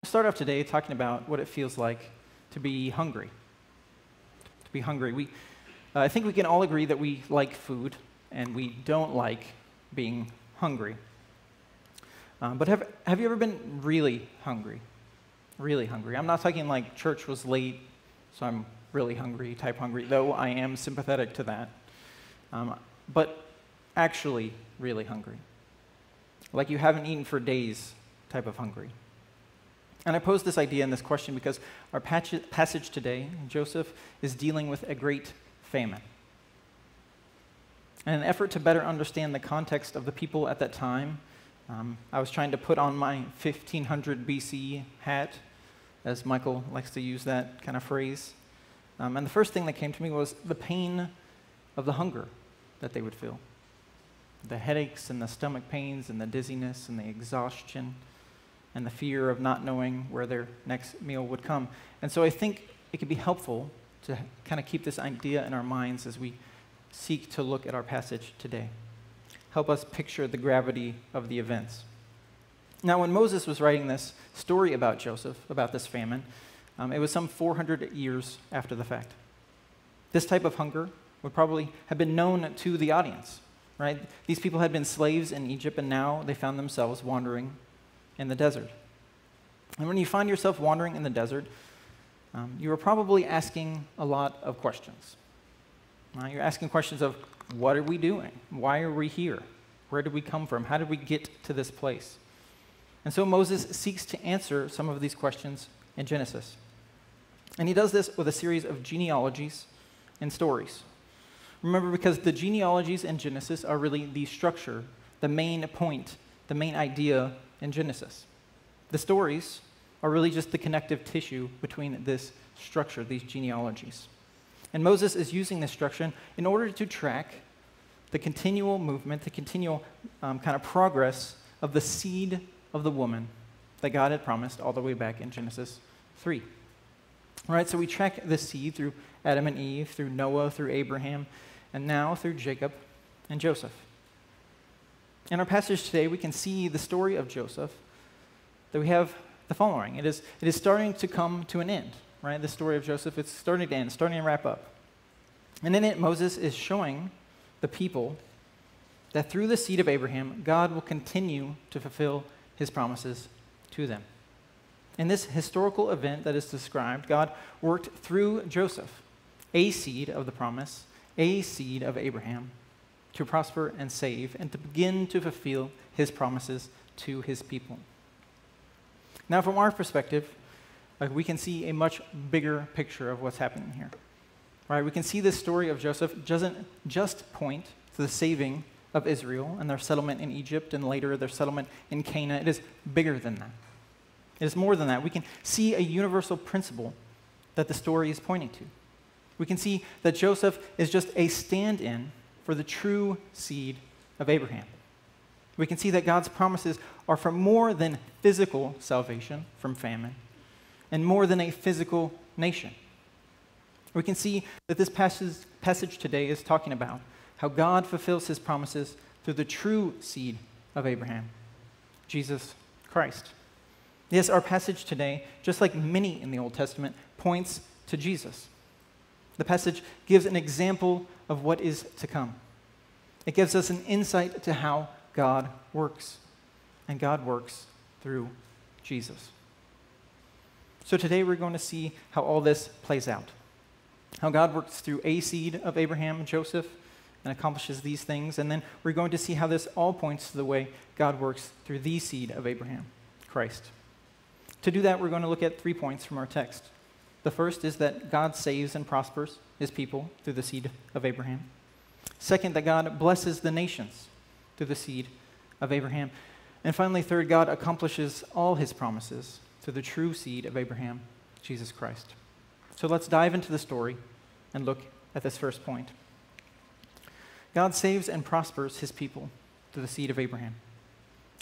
Start off today talking about what it feels like to be hungry. To be hungry. I think we can all agree that we like food and we don't like being hungry. But have you ever been really hungry? Really hungry. I'm not talking like church was late, so I'm really hungry, type hungry, though I am sympathetic to that. But actually really hungry. Like you haven't eaten for days type of hungry. And I pose this idea and this question because our passage today, Joseph is dealing with a great famine. In an effort to better understand the context of the people at that time, I was trying to put on my 1500 BC hat, as Michael likes to use that kind of phrase. And the first thing that came to me was the pain of the hunger that they would feel. The headaches and the stomach pains and the dizziness and the exhaustion and the fear of not knowing where their next meal would come. And so I think it could be helpful to kind of keep this idea in our minds as we seek to look at our passage today. Help us picture the gravity of the events. Now, when Moses was writing this story about Joseph, about this famine, it was some 400 years after the fact. This type of hunger would probably have been known to the audience, right? These people had been slaves in Egypt, and now they found themselves wandering in the desert. And when you find yourself wandering in the desert, you are probably asking a lot of questions. You're asking questions of, what are we doing? Why are we here? Where did we come from? How did we get to this place? And so Moses seeks to answer some of these questions in Genesis. And he does this with a series of genealogies and stories. Remember, because the genealogies in Genesis are really the structure, the main point, the main idea in Genesis. The stories are really just the connective tissue between this structure, these genealogies. And Moses is using this structure in order to track the continual movement, the continual kind of progress of the seed of the woman that God had promised all the way back in Genesis 3. All right, so we track the seed through Adam and Eve, through Noah, through Abraham, and now through Jacob and Joseph. In our passage today, we can see the story of Joseph, that we have the following. It is starting to come to an end, right? The story of Joseph, it's starting to end, starting to wrap up. And in it, Moses is showing the people that through the seed of Abraham, God will continue to fulfill his promises to them. In this historical event that is described, God worked through Joseph, a seed of the promise, a seed of Abraham, to prosper and save and to begin to fulfill his promises to his people. Now, from our perspective, we can see a much bigger picture of what's happening here. Right? We can see this story of Joseph doesn't just point to the saving of Israel and their settlement in Egypt and later their settlement in Canaan. It is bigger than that. It is more than that. We can see a universal principle that the story is pointing to. We can see that Joseph is just a stand-in for the true seed of Abraham. We can see that God's promises are for more than physical salvation from famine and more than a physical nation. We can see that this passage today is talking about how God fulfills his promises through the true seed of Abraham, Jesus Christ. Yes, our passage today, just like many in the Old Testament, points to Jesus. The passage gives an example of what is to come. It gives us an insight to how God works, and God works through Jesus. So today we're going to see how all this plays out, how God works through a seed of Abraham, Joseph, and accomplishes these things, and then we're going to see how this all points to the way God works through the seed of Abraham, Christ. To do that, we're going to look at 3 points from our text. The first is that God saves and prospers his people through the seed of Abraham. Second, that God blesses the nations through the seed of Abraham. And finally, third, God accomplishes all his promises through the true seed of Abraham, Jesus Christ. So let's dive into the story and look at this first point. God saves and prospers his people through the seed of Abraham.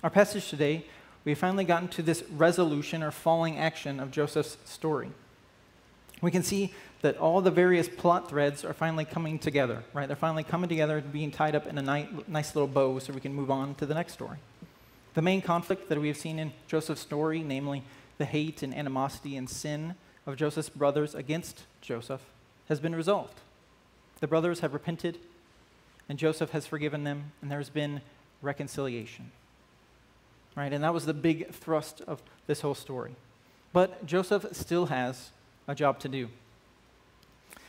Our passage today, we've finally gotten to this resolution or falling action of Joseph's story. We can see that all the various plot threads are finally coming together, right? They're finally coming together and being tied up in a nice little bow so we can move on to the next story. The main conflict that we have seen in Joseph's story, namely the hate and animosity and sin of Joseph's brothers against Joseph has been resolved. The brothers have repented, and Joseph has forgiven them, and there's been reconciliation. Right? And that was the big thrust of this whole story. But Joseph still has a job to do.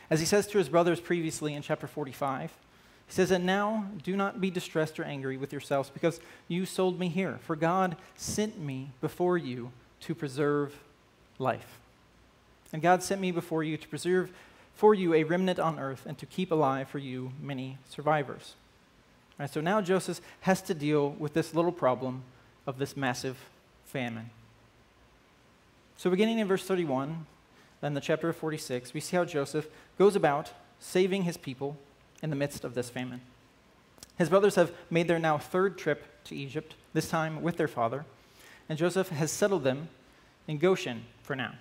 As he says to his brothers previously in chapter 45, he says, "And now do not be distressed or angry with yourselves because you sold me here, for God sent me before you to preserve life. And God sent me before you to preserve for you a remnant on earth and to keep alive for you many survivors." All right, so now Joseph has to deal with this little problem of this massive famine. So beginning in verse 31, in the chapter of 46, we see how Joseph goes about saving his people in the midst of this famine. His brothers have made their now third trip to Egypt, this time with their father, and Joseph has settled them in Goshen for now,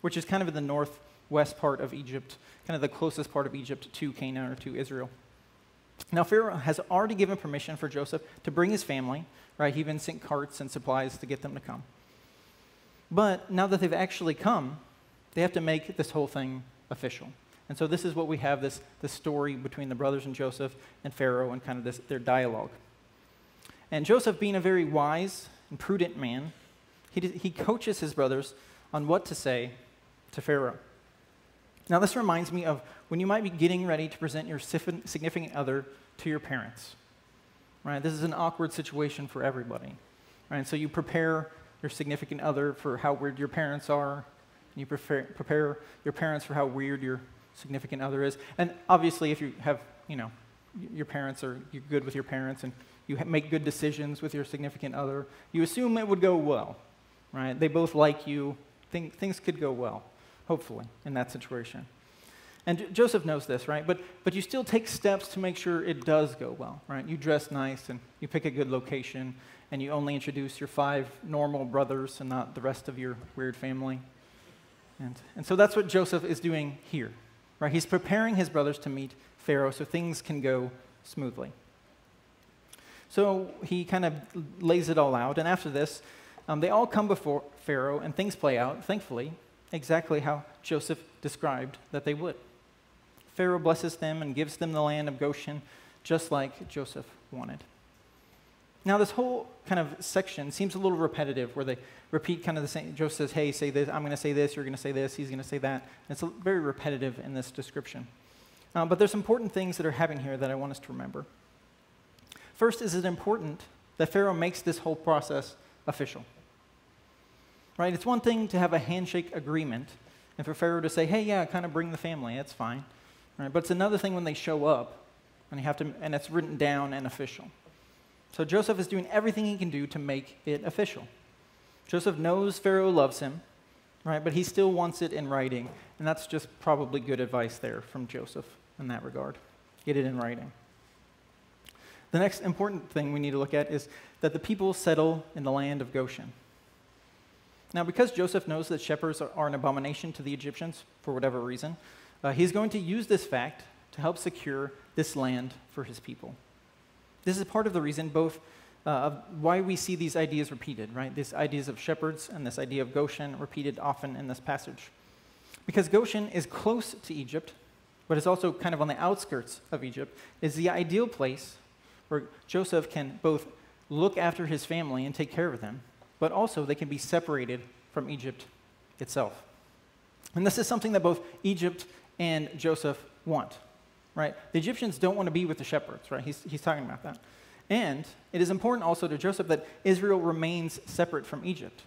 which is kind of in the northwest part of Egypt, kind of the closest part of Egypt to Canaan or to Israel. Now, Pharaoh has already given permission for Joseph to bring his family, right? He even sent carts and supplies to get them to come. But now that they've actually come, they have to make this whole thing official. And so this is what we have, this story between the brothers and Joseph and Pharaoh and kind of their dialogue. And Joseph, being a very wise and prudent man, he coaches his brothers on what to say to Pharaoh. Now, this reminds me of when you might be getting ready to present your significant other to your parents. Right? This is an awkward situation for everybody. Right? And so you prepare your significant other for how weird your parents are. And you prepare your parents for how weird your significant other is. And obviously, if you have, your parents are, you're good with your parents and you make good decisions with your significant other, you assume it would go well. Right? They both like you. Things could go well, hopefully, in that situation. And Joseph knows this, right? But you still take steps to make sure it does go well, right? You dress nice and you pick a good location and you only introduce your 5 normal brothers and not the rest of your weird family. And so that's what Joseph is doing here, right? He's preparing his brothers to meet Pharaoh so things can go smoothly. So he kind of lays it all out, and after this, they all come before Pharaoh, and things play out, thankfully, exactly how Joseph described that they would. Pharaoh blesses them and gives them the land of Goshen, just like Joseph wanted. Now, this whole kind of section seems a little repetitive, where they repeat kind of the same. Joseph says, hey, say this, I'm going to say this, you're going to say this, he's going to say that. And it's very repetitive in this description. But there's important things that are happening here that I want us to remember. First, is it important that Pharaoh makes this whole process official? Right? It's one thing to have a handshake agreement, and for Pharaoh to say, hey, yeah, kind of bring the family, that's fine. Right? But it's another thing when they show up, and it's written down and official. So Joseph is doing everything he can do to make it official. Joseph knows Pharaoh loves him, right? But he still wants it in writing, and that's just probably good advice there from Joseph in that regard. Get it in writing. The next important thing we need to look at is that the people settle in the land of Goshen. Now, because Joseph knows that shepherds are an abomination to the Egyptians for whatever reason, he's going to use this fact to help secure this land for his people. This is part of the reason both of why we see these ideas repeated, right? These ideas of shepherds and this idea of Goshen repeated often in this passage. Because Goshen is close to Egypt, but is also kind of on the outskirts of Egypt, is the ideal place where Joseph can both look after his family and take care of them, but also they can be separated from Egypt itself. And this is something that both Egypt and Joseph want, right? The Egyptians don't want to be with the shepherds, right? He's talking about that. And it is important also to Joseph that Israel remains separate from Egypt,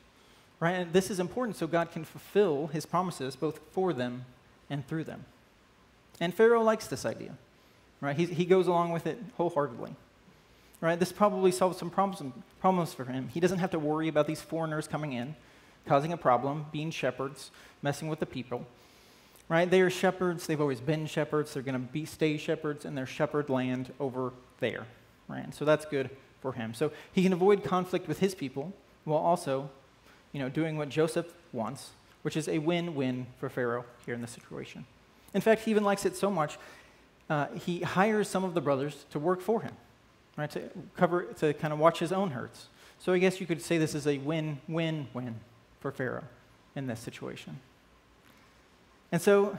right? And this is important so God can fulfill his promises both for them and through them. And Pharaoh likes this idea, right? He goes along with it wholeheartedly, right? This probably solves some problems for him. He doesn't have to worry about these foreigners coming in, causing a problem, being shepherds, messing with the people, right? They are shepherds. They've always been shepherds. They're going to stay shepherds in their shepherd land over there, right? And so that's good for him. So he can avoid conflict with his people while also, doing what Joseph wants, which is a win-win for Pharaoh here in this situation. In fact, he even likes it so much, he hires some of the brothers to work for him, right? To kind of watch his own herds. So I guess you could say this is a win-win-win for Pharaoh in this situation. And so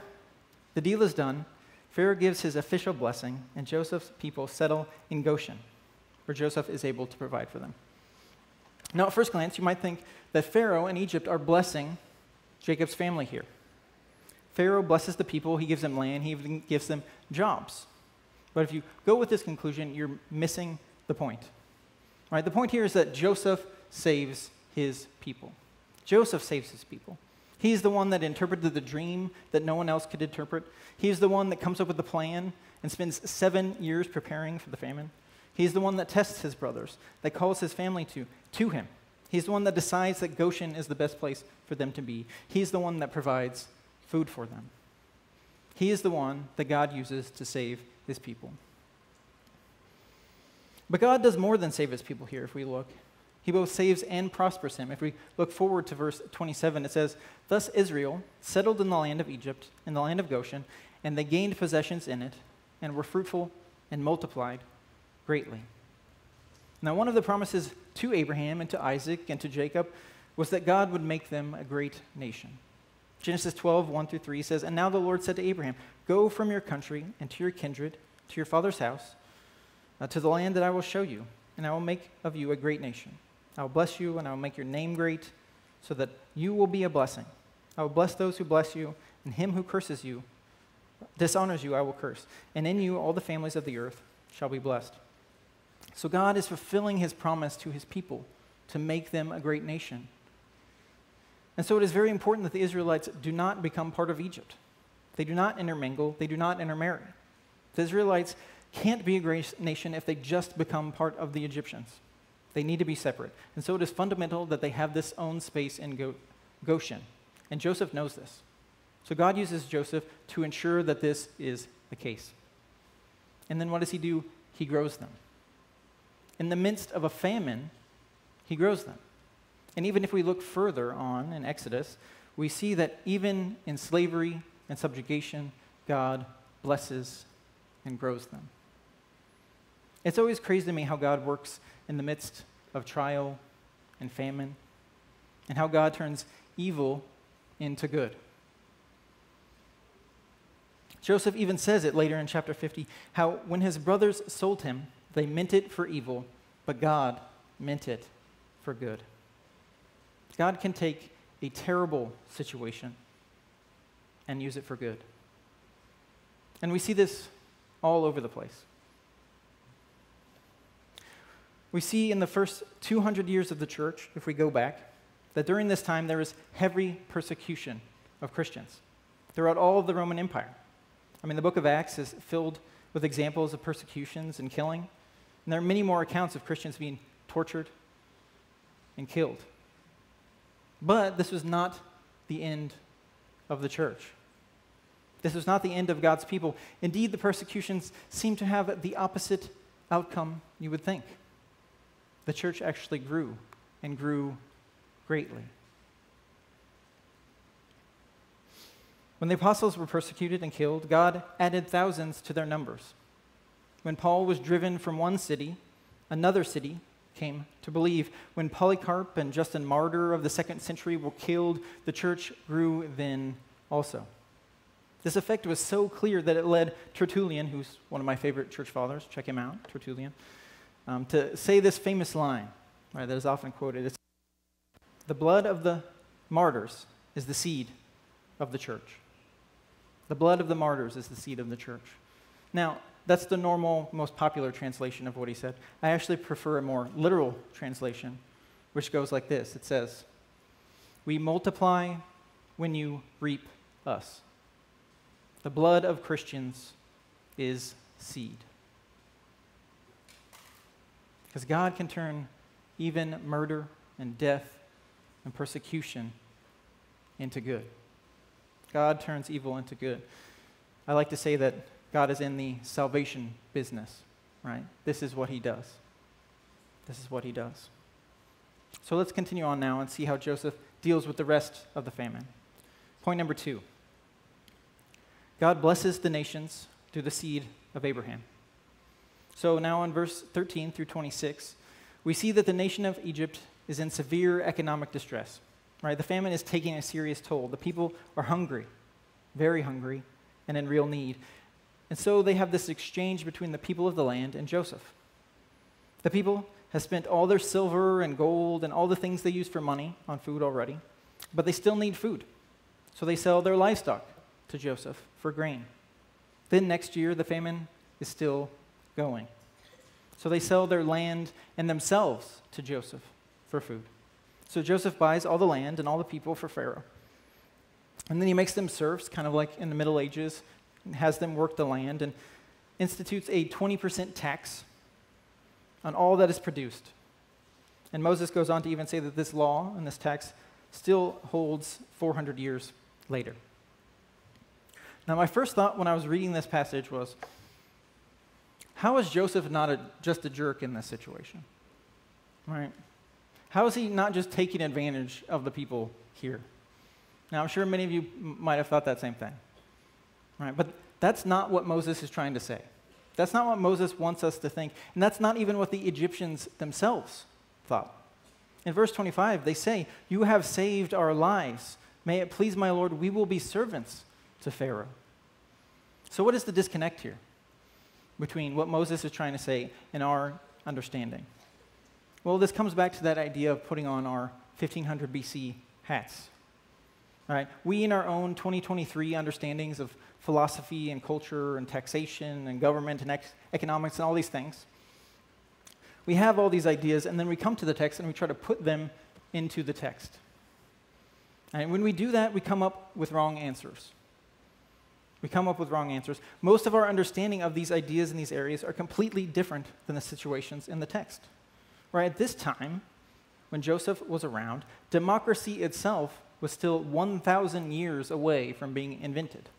the deal is done. Pharaoh gives his official blessing, and Joseph's people settle in Goshen, where Joseph is able to provide for them. Now, at first glance, you might think that Pharaoh and Egypt are blessing Jacob's family here. Pharaoh blesses the people, he gives them land, he even gives them jobs. But if you go with this conclusion, you're missing the point. Right? The point here is that Joseph saves his people. Joseph saves his people. He's the one that interpreted the dream that no one else could interpret. He's the one that comes up with the plan and spends 7 years preparing for the famine. He's the one that tests his brothers, that calls his family to him. He's the one that decides that Goshen is the best place for them to be. He's the one that provides food for them. He is the one that God uses to save his people. But God does more than save his people here, if we look. He both saves and prospers him. If we look forward to verse 27, it says, "Thus Israel settled in the land of Egypt, in the land of Goshen, and they gained possessions in it, and were fruitful and multiplied greatly." Now, one of the promises to Abraham and to Isaac and to Jacob was that God would make them a great nation. Genesis 12, 1-3 says, "And now the Lord said to Abraham, Go from your country and to your kindred, to your father's house, to the land that I will show you, and I will make of you a great nation. I will bless you, and I will make your name great, so that you will be a blessing. I will bless those who bless you, and him who curses you, dishonors you, I will curse. And in you all the families of the earth shall be blessed." So God is fulfilling his promise to his people to make them a great nation. And so it is very important that the Israelites do not become part of Egypt. They do not intermingle. They do not intermarry. The Israelites can't be a great nation if they just become part of the Egyptians. They need to be separate. And so it is fundamental that they have this own space in Goshen. And Joseph knows this. So God uses Joseph to ensure that this is the case. And then what does he do? He grows them. In the midst of a famine, he grows them. And even if we look further on in Exodus, we see that even in slavery and subjugation, God blesses and grows them. It's always crazy to me how God works in the midst of trial and famine, and how God turns evil into good. Joseph even says it later in chapter 50, how when his brothers sold him, they meant it for evil, but God meant it for good. God can take a terrible situation and use it for good. And we see this all over the place. We see in the first 200 years of the church, if we go back, that during this time there was heavy persecution of Christians throughout all of the Roman Empire. I mean, the book of Acts is filled with examples of persecutions and killing, and there are many more accounts of Christians being tortured and killed. But this was not the end of the church. This was not the end of God's people. Indeed, the persecutions seem to have the opposite outcome you would think. The church actually grew and grew greatly. When the apostles were persecuted and killed, God added thousands to their numbers. When Paul was driven from one city, another city came to believe. When Polycarp and Justin Martyr of the 2nd century were killed, the church grew then also. This effect was so clear that it led Tertullian, who's one of my favorite church fathers, check him out, Tertullian, to say this famous line, right, that is often quoted. It's, "The blood of the martyrs is the seed of the church." The blood of the martyrs is the seed of the church. Now, that's the normal, most popular translation of what he said. I actually prefer a more literal translation, which goes like this. It says, "We multiply when you reap us." The blood of Christians is seed. Because God can turn even murder and death and persecution into good. God turns evil into good. I like to say that God is in the salvation business, right? This is what he does. This is what he does. So let's continue on now and see how Joseph deals with the rest of the famine. Point number 2. God blesses the nations through the seed of Abraham. So now in verse 13 through 26, we see that the nation of Egypt is in severe economic distress. right? The famine is taking a serious toll. The people are hungry, very hungry, and in real need. And so they have this exchange between the people of the land and Joseph. The people have spent all their silver and gold and all the things they use for money on food already, but they still need food. So they sell their livestock to Joseph for grain. Then next year, the famine is still going. So they sell their land and themselves to Joseph for food. So Joseph buys all the land and all the people for Pharaoh. And then he makes them serfs, kind of like in the Middle Ages, and has them work the land and institutes a 20% tax on all that is produced. And Moses goes on to even say that this law and this tax still holds 400 years later. Now, my first thought when I was reading this passage was, how is Joseph not just a jerk in this situation? Right? How is he not just taking advantage of the people here? Now, I'm sure many of you might have thought that same thing. Right? But that's not what Moses is trying to say. That's not what Moses wants us to think. And that's not even what the Egyptians themselves thought. In verse 25, they say, "You have saved our lives. May it please my Lord, we will be servants to Pharaoh." So what is the disconnect here between what Moses is trying to say and our understanding? Well, this comes back to that idea of putting on our 1500 BC hats. Right? We, in our own 2023 understandings of philosophy and culture and taxation and government and economics and all these things, we have all these ideas, and then we come to the text and we try to put them into the text. And when we do that, we come up with wrong answers. We come up with wrong answers. Most of our understanding of these ideas in these areas are completely different than the situations in the text. Right? At this time, when Joseph was around, democracy itself was still 1,000 years away from being invented.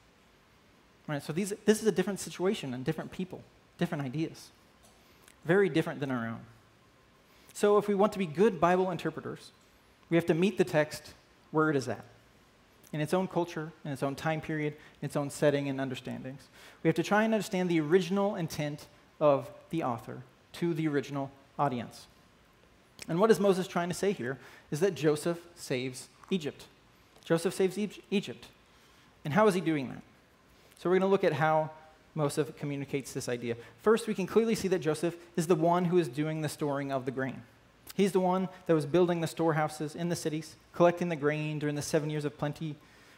Right? So this is a different situation and different people, different ideas. Very different than our own. So if we want to be good Bible interpreters, we have to meet the text where it is at, in its own culture, in its own time period, in its own setting and understandings. We have to try and understand the original intent of the author to the original audience. And what is Moses trying to say here is that Joseph saves Egypt. Joseph saves Egypt. And how is he doing that? So we're going to look at how Moses communicates this idea. First, we can clearly see that Joseph is the one who is doing the storing of the grain. He's the one that was building the storehouses in the cities, collecting the grain during the 7 years of plenty.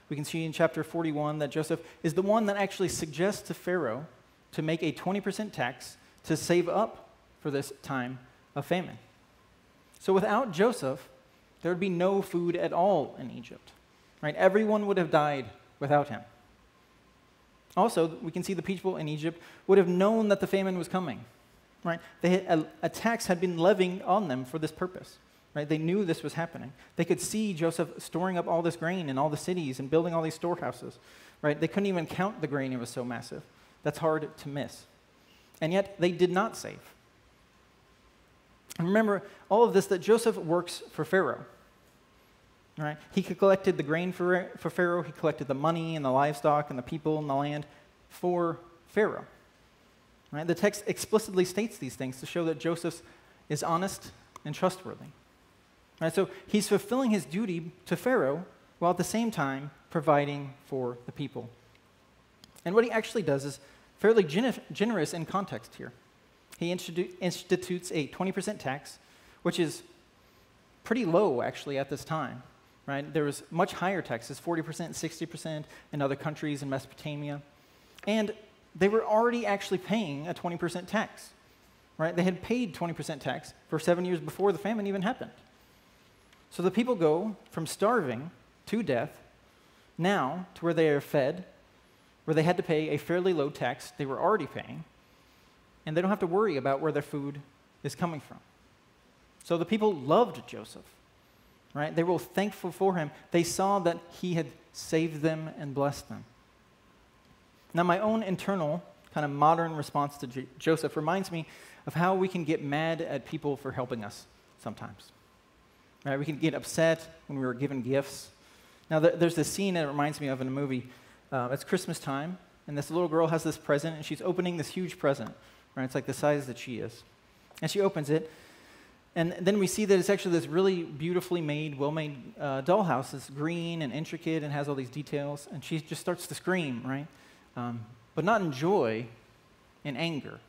We can see in chapter 41 that Joseph is the one that actually suggests to Pharaoh to make a 20% tax to save up for this time of famine. So without Joseph, there would be no food at all in Egypt. Right? Everyone would have died without him. Also, we can see the people in Egypt would have known that the famine was coming. Right? A tax had been levied on them for this purpose. Right? They knew this was happening. They could see Joseph storing up all this grain in all the cities and building all these storehouses. Right? They couldn't even count the grain, it was so massive. That's hard to miss. And yet, they did not save. And remember, all of this, that Joseph works for Pharaoh. Right? He collected the grain for Pharaoh. He collected the money and the livestock and the people and the land for Pharaoh. Right? The text explicitly states these things to show that Joseph is honest and trustworthy. Right? So he's fulfilling his duty to Pharaoh while at the same time providing for the people. And what he actually does is fairly generous in context here. He institutes a 20% tax, which is pretty low, actually, at this time. Right? There was much higher taxes, 40%, 60% in other countries in Mesopotamia. And they were already actually paying a 20% tax. Right? They had paid 20% tax for 7 years before the famine even happened. So the people go from starving to death now to where they are fed, where they had to pay a fairly low tax they were already paying, and they don't have to worry about where their food is coming from. So the people loved Joseph, right? They were thankful for him. They saw that he had saved them and blessed them. Now, my own internal kind of modern response to Joseph reminds me of how we can get mad at people for helping us sometimes. Right? We can get upset when we were given gifts. Now, there's this scene that it reminds me of in a movie. It's Christmas time, and this little girl has this present, and she's opening this huge present. Right? It's like the size that she is. And she opens it, And then we see that it's actually this really beautifully made, well-made dollhouse. It's green and intricate and has all these details. And she just starts to scream, right? But not in joy, in anger.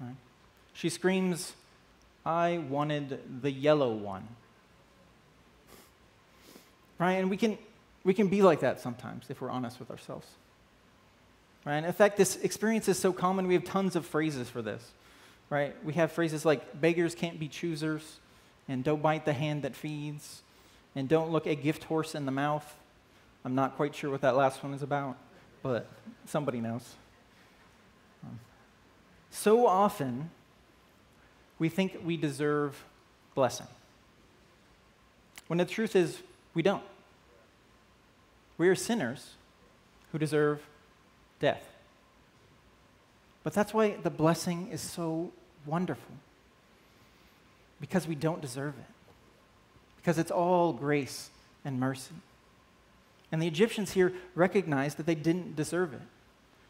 Right? She screams, "I wanted the yellow one." Right? And we can be like that sometimes if we're honest with ourselves. Right? And in fact, this experience is so common, we have tons of phrases for this. Right? We have phrases like beggars can't be choosers, and don't bite the hand that feeds, and don't look a gift horse in the mouth. I'm not quite sure what that last one is about, but somebody knows. So often, we think we deserve blessing, when the truth is we don't. We are sinners who deserve death. But that's why the blessing is so wonderful, because we don't deserve it, because it's all grace and mercy. And the Egyptians here recognized that they didn't deserve it.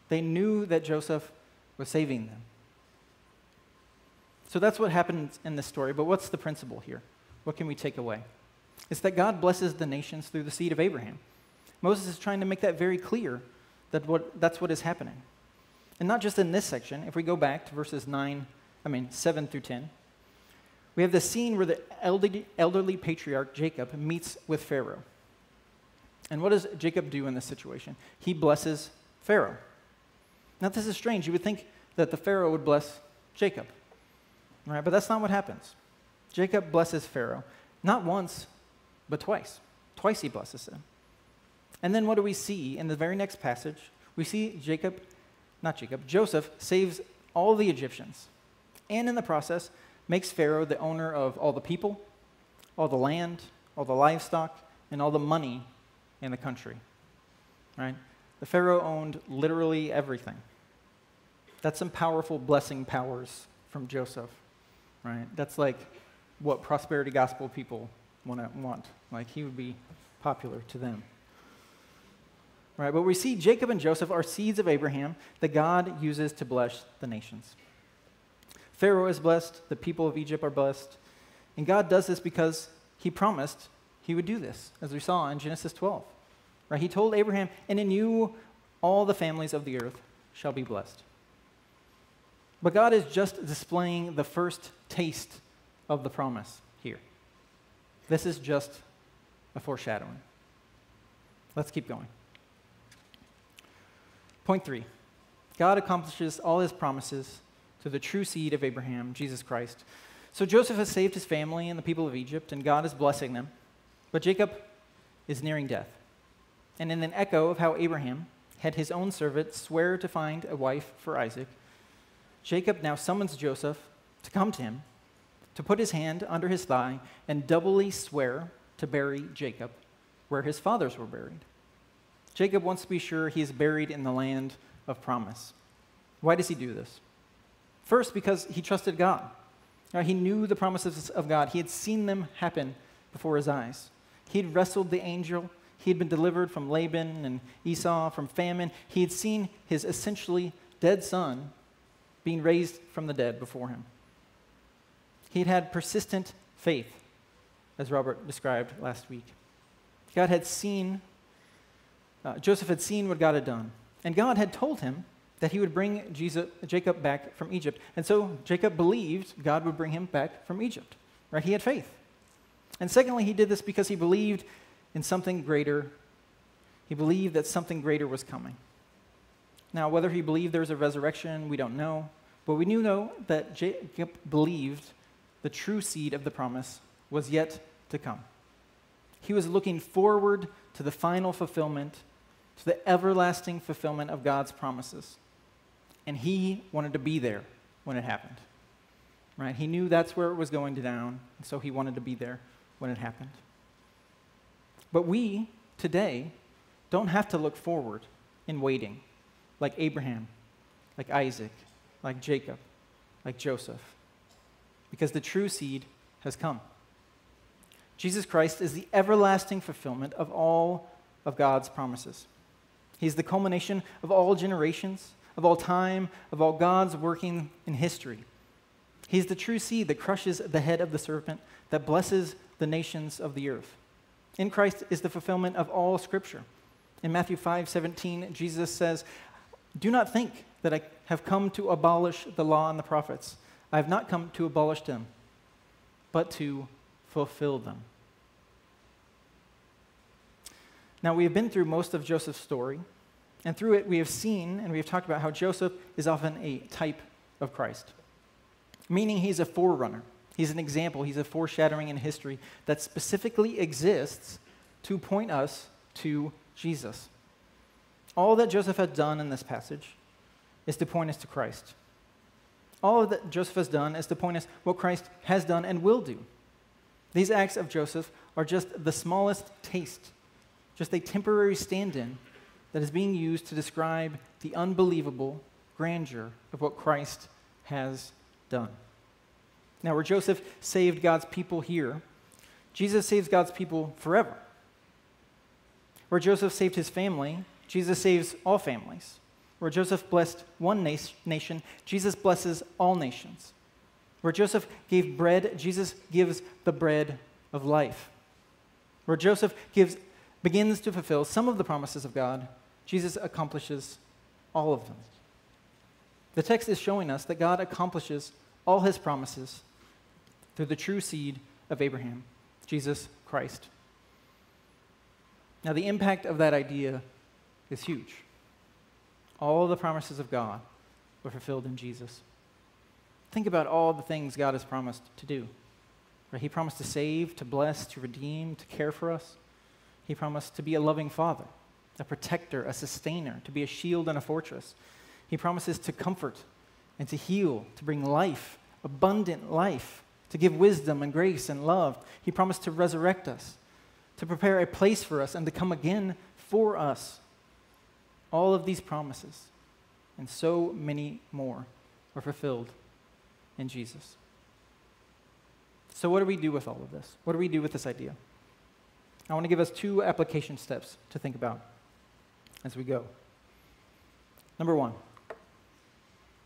They knew that Joseph was saving them. So that's what happens in this story, but what's the principle here? What can we take away? It's that God blesses the nations through the seed of Abraham. Moses is trying to make that very clear, that's what is happening. And not just in this section. If we go back to verses 7 through 10, we have the scene where the elderly patriarch Jacob meets with Pharaoh. And what does Jacob do in this situation? He blesses Pharaoh. Now, this is strange. You would think that the Pharaoh would bless Jacob, right? But that's not what happens. Jacob blesses Pharaoh, not once, but twice. Twice he blesses him. And then what do we see in the very next passage? We see Joseph saves all the Egyptians, and in the process makes Pharaoh the owner of all the people, all the land, all the livestock, and all the money in the country. Right? The Pharaoh owned literally everything. That's some powerful blessing powers from Joseph. Right? That's like what prosperity gospel people want. Like, he would be popular to them. Right? But we see Jacob and Joseph are seeds of Abraham that God uses to bless the nations. Pharaoh is blessed, the people of Egypt are blessed, and God does this because he promised he would do this, as we saw in Genesis 12. Right? He told Abraham, "And in you all the families of the earth shall be blessed." But God is just displaying the first taste of the promise here. This is just a foreshadowing. Let's keep going. Point 3, God accomplishes all his promises to the true seed of Abraham, Jesus Christ. So Joseph has saved his family and the people of Egypt, and God is blessing them. But Jacob is nearing death. And in an echo of how Abraham had his own servant swear to find a wife for Isaac, Jacob now summons Joseph to come to him, to put his hand under his thigh, and doubly swear to bury Jacob where his fathers were buried. Jacob wants to be sure he is buried in the land of promise. Why does he do this? First, because he trusted God. He knew the promises of God. He had seen them happen before his eyes. He had wrestled the angel. He had been delivered from Laban and Esau, from famine. He had seen his essentially dead son being raised from the dead before him. He had had persistent faith, as Robert described last week. Joseph had seen what God had done, and God had told him that he would bring Jacob back from Egypt. And so Jacob believed God would bring him back from Egypt. Right? He had faith. And secondly, he did this because he believed in something greater. He believed that something greater was coming. Now, whether he believed there was a resurrection, we don't know. But we do know that Jacob believed the true seed of the promise was yet to come. He was looking forward to the final fulfillment, to the everlasting fulfillment of God's promises. And he wanted to be there when it happened. Right? He knew that's where it was going down, and so he wanted to be there when it happened. But we, today, don't have to look forward in waiting, like Abraham, like Isaac, like Jacob, like Joseph, because the true seed has come. Jesus Christ is the everlasting fulfillment of all of God's promises. He's the culmination of all generations, of all time, of all God's working in history. He's the true seed that crushes the head of the serpent, that blesses the nations of the earth. In Christ is the fulfillment of all Scripture. In Matthew 5:17, Jesus says, "Do not think that I have come to abolish the law and the prophets. I have not come to abolish them, but to fulfill them." Now, we have been through most of Joseph's story, and through it we have seen and we have talked about how Joseph is often a type of Christ, meaning he's a forerunner. He's an example. He's a foreshadowing in history that specifically exists to point us to Jesus. All that Joseph has done in this passage is to point us to Christ. All that Joseph has done is to point us what Christ has done and will do. These acts of Joseph are just the smallest taste, just a temporary stand-in that is being used to describe the unbelievable grandeur of what Christ has done. Now, where Joseph saved God's people here, Jesus saves God's people forever. Where Joseph saved his family, Jesus saves all families. Where Joseph blessed one nation, Jesus blesses all nations. Where Joseph gave bread, Jesus gives the bread of life. Where Joseph begins to fulfill some of the promises of God, Jesus accomplishes all of them. The text is showing us that God accomplishes all his promises through the true seed of Abraham, Jesus Christ. Now, the impact of that idea is huge. All the promises of God were fulfilled in Jesus. Think about all the things God has promised to do. Right? He promised to save, to bless, to redeem, to care for us. He promised to be a loving father, a protector, a sustainer, to be a shield and a fortress. He promises to comfort and to heal, to bring life, abundant life, to give wisdom and grace and love. He promised to resurrect us, to prepare a place for us, and to come again for us. All of these promises and so many more were fulfilled in Jesus. So what do we do with all of this? What do we do with this idea? I want to give us 2 application steps to think about as we go. Number 1,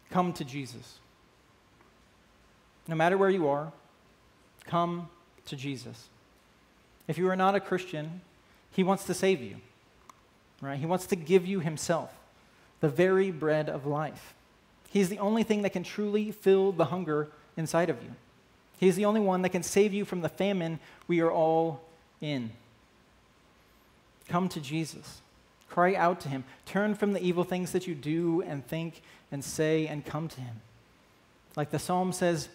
come to Jesus. No matter where you are, come to Jesus. If you are not a Christian, he wants to save you, right? He wants to give you himself, the very bread of life. He's the only thing that can truly fill the hunger inside of you. He's the only one that can save you from the famine we are all in. Come to Jesus. Cry out to him. Turn from the evil things that you do and think and say and come to him. Like the psalm says,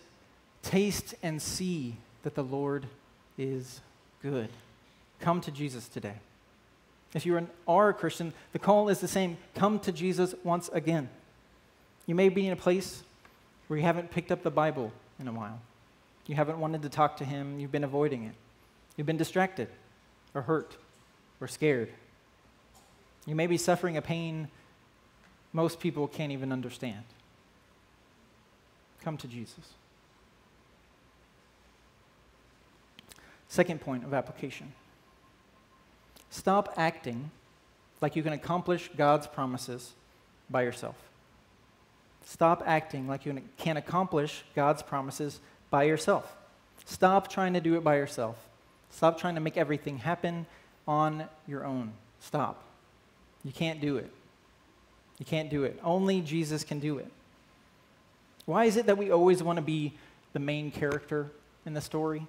taste and see that the Lord is good. Come to Jesus today. If you are a Christian, the call is the same. Come to Jesus once again. You may be in a place where you haven't picked up the Bible in a while. You haven't wanted to talk to him. You've been avoiding it. You've been distracted or hurt or scared. You may be suffering a pain most people can't even understand. Come to Jesus. Second point of application. Stop acting like you can accomplish God's promises by yourself. Stop acting like you can accomplish God's promises by yourself. Stop trying to do it by yourself. Stop trying to make everything happen on your own. Stop. You can't do it. You can't do it. Only Jesus can do it. Why is it that we always want to be the main character in the story?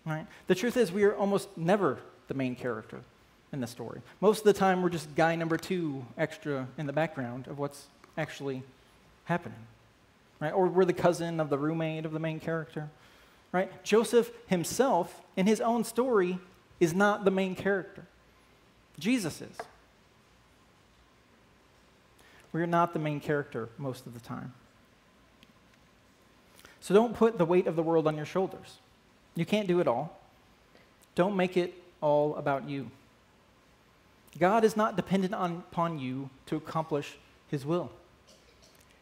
Right? The truth is we are almost never the main character in the story. Most of the time we're just guy number 2 extra in the background of what's actually happening. Right? Or we're the cousin of the roommate of the main character. Right? Joseph himself in his own story is not the main character. Jesus is. We are not the main character most of the time. So don't put the weight of the world on your shoulders. You can't do it all. Don't make it all about you. God is not dependent upon you to accomplish his will.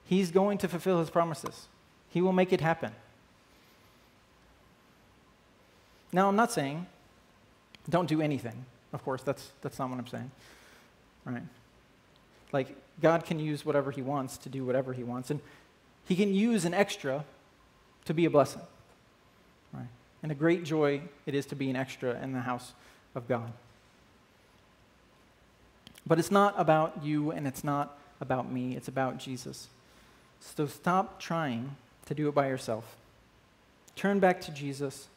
He's going to fulfill his promises. He will make it happen. Now, I'm not saying don't do anything. Of course, that's not what I'm saying. Right? Like, God can use whatever he wants to do whatever he wants. And He can use an extra to be a blessing. Right? And a great joy it is to be an extra in the house of God. But it's not about you and it's not about me. It's about Jesus. So stop trying to do it by yourself. Turn back to Jesus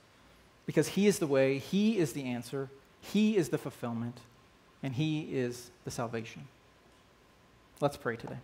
because he is the way, he is the answer, he is the fulfillment, and he is the salvation. Let's pray today.